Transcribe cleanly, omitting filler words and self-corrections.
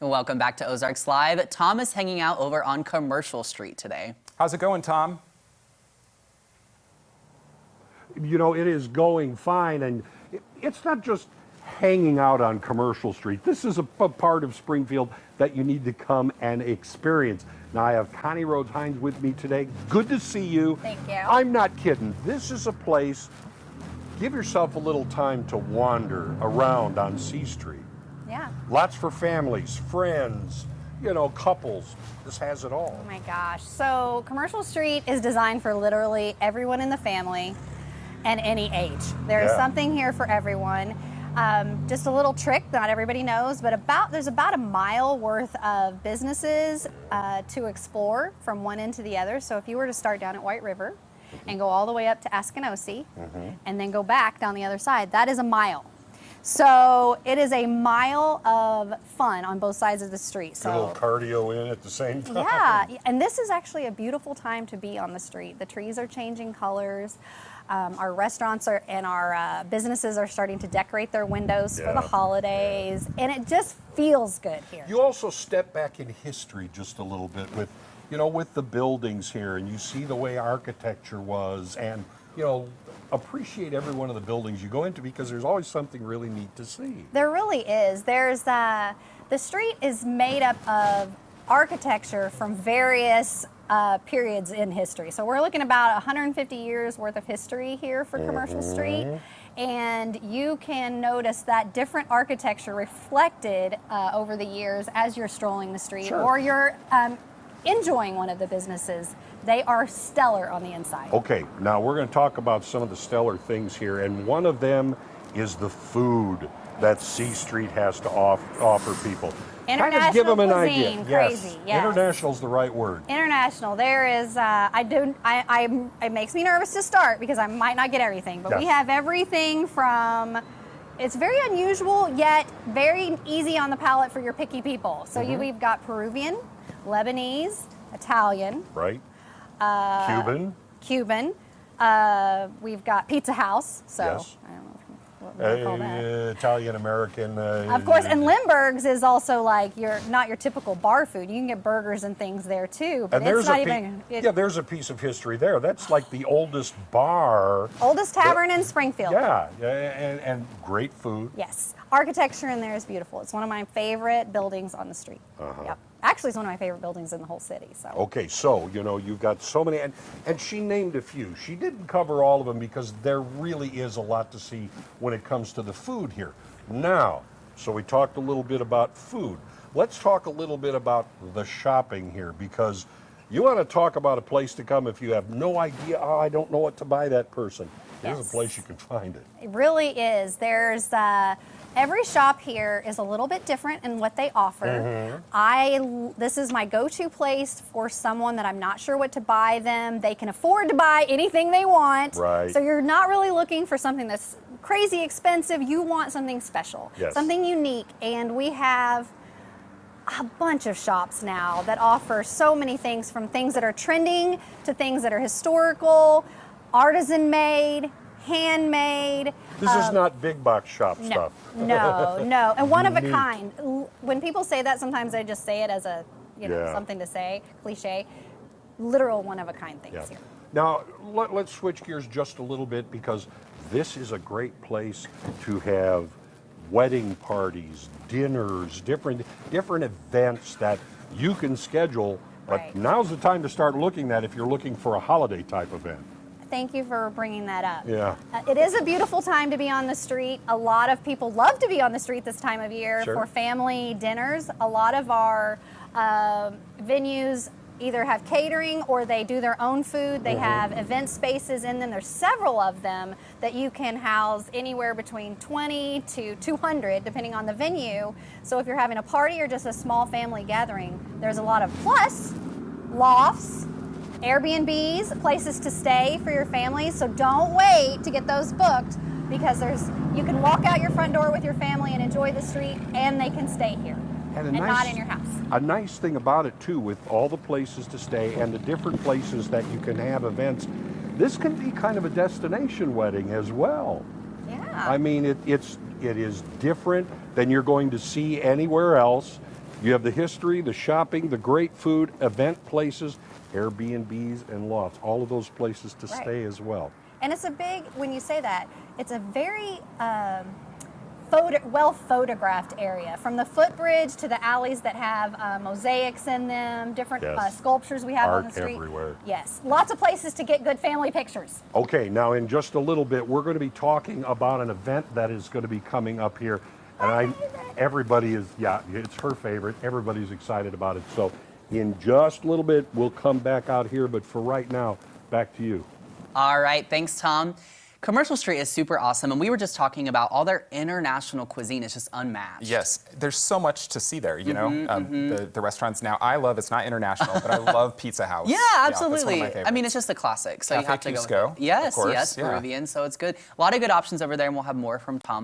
Welcome back to Ozarks Live. Tom is hanging out over on Commercial Street today. How's it going, Tom? You know, it is going fine, and it's not just hanging out on Commercial Street. This is a part of Springfield that you need to come and experience. Now, I have Connie Rhodes-Hines with me today. Good to see you. Thank you. I'm not kidding. This is a place, give yourself a little time to wander around on C Street. Yeah. Lots for families, friends, you know, couples. This has it all. Oh my gosh. So Commercial Street is designed for literally everyone in the family and any age. There is something here for everyone. Just a little trick not everybody knows, but there's about a mile worth of businesses to explore from one end to the other. So if you were to start down at White River and go all the way up to Askinosie and then go back down the other side, that is a mile. So it is a mile of fun on both sides of the street. So a little cardio in at the same time. Yeah, and this is actually a beautiful time to be on the street. The trees are changing colors. Our restaurants and our businesses are starting to decorate their windows for the holidays, and it just feels good here. You also step back in history just a little bit with, you know, with the buildings here, and you see the way architecture was, and, you know, appreciate every one of the buildings you go into because there's always something really neat to see. There really is. There's the street is made up of architecture from various periods in history. So we're looking about 150 years worth of history here for Commercial Street. And you can notice that different architecture reflected over the years as you're strolling the street or you're enjoying one of the businesses. They are stellar on the inside. Okay, now we're going to talk about some of the stellar things here, and one of them is the food that C Street has to offer people. International kind of give them an cuisine, idea. crazy, yes. International's the right word. International. There is. It makes me nervous to start because I might not get everything. But we have everything from. It's very unusual yet very easy on the palate for your picky people. So we've got Peruvian, Lebanese, Italian. Right. Cuban. We've got Pizza House. So I don't know what we call that. Italian American. Of course, and Limburg's is also like not your typical bar food. You can get burgers and things there too. But and it's not even. There's a piece of history there. That's like the oldest bar. Oldest tavern in Springfield. Yeah, and great food. Yes. Architecture in there is beautiful. It's one of my favorite buildings on the street. Yep. Actually, it's one of my favorite buildings in the whole city. So. Okay, so, you know, you've got so many, and she named a few. She didn't cover all of them because there really is a lot to see when it comes to the food here. Now, so we talked a little bit about food. Let's talk a little bit about the shopping here, because you want to talk about a place to come if you have no idea, I don't know what to buy that person. Here's a place you can find it. It really is. There's every shop here is a little bit different in what they offer. This is my go-to place for someone that I'm not sure what to buy them. They can afford to buy anything they want. Right. So you're not really looking for something that's crazy expensive. You want something special, something unique. And we have a bunch of shops now that offer so many things, from things that are trending to things that are historical, artisan made, handmade. This is not big box shop stuff. No, and one of a kind. When people say that, sometimes they just say it as a, something to say, cliche. Literal one of a kind things here. Now, let's switch gears just a little bit, because this is a great place to have wedding parties, dinners, different events that you can schedule. But now's the time to start looking at if you're looking for a holiday type event. Thank you for bringing that up. Yeah. It is a beautiful time to be on the street. A lot of people love to be on the street this time of year for family dinners. A lot of our venues either have catering or they do their own food. They have event spaces in them. There's several of them that you can house anywhere between 20 to 200 depending on the venue. So if you're having a party or just a small family gathering, there's a lot of plus lofts, Airbnbs, places to stay for your family. So don't wait to get those booked, because you can walk out your front door with your family and enjoy the street, and they can stay here and not in your house. A nice thing about it too, with all the places to stay and the different places that you can have events, this can be kind of a destination wedding as well. Yeah. I mean, it is different than you're going to see anywhere else. You have the history, the shopping, the great food, event places, Airbnbs and lofts, all of those places to stay as well. And it's a big, when you say that, it's a very well photographed area. From the footbridge to the alleys that have mosaics in them, different sculptures we have Art on the street. everywhere. Yes, lots of places to get good family pictures. Okay, now in just a little bit, we're going to be talking about an event that is going to be coming up here. And everybody is, it's her favorite. Everybody's excited about it. So in just a little bit, we'll come back out here. But for right now, back to you. All right, thanks, Tom. Commercial Street is super awesome, and we were just talking about all their international cuisine is just unmatched. Yes, there's so much to see there, you know. The restaurants now, I love, it's not international, but I love Pizza House. Yeah, absolutely. That's one of my I mean, it's just a classic, so Cafe you have to Cusco, go with it. Yes, of course, yes, Peruvian, so it's good. A lot of good options over there, and we'll have more from Tom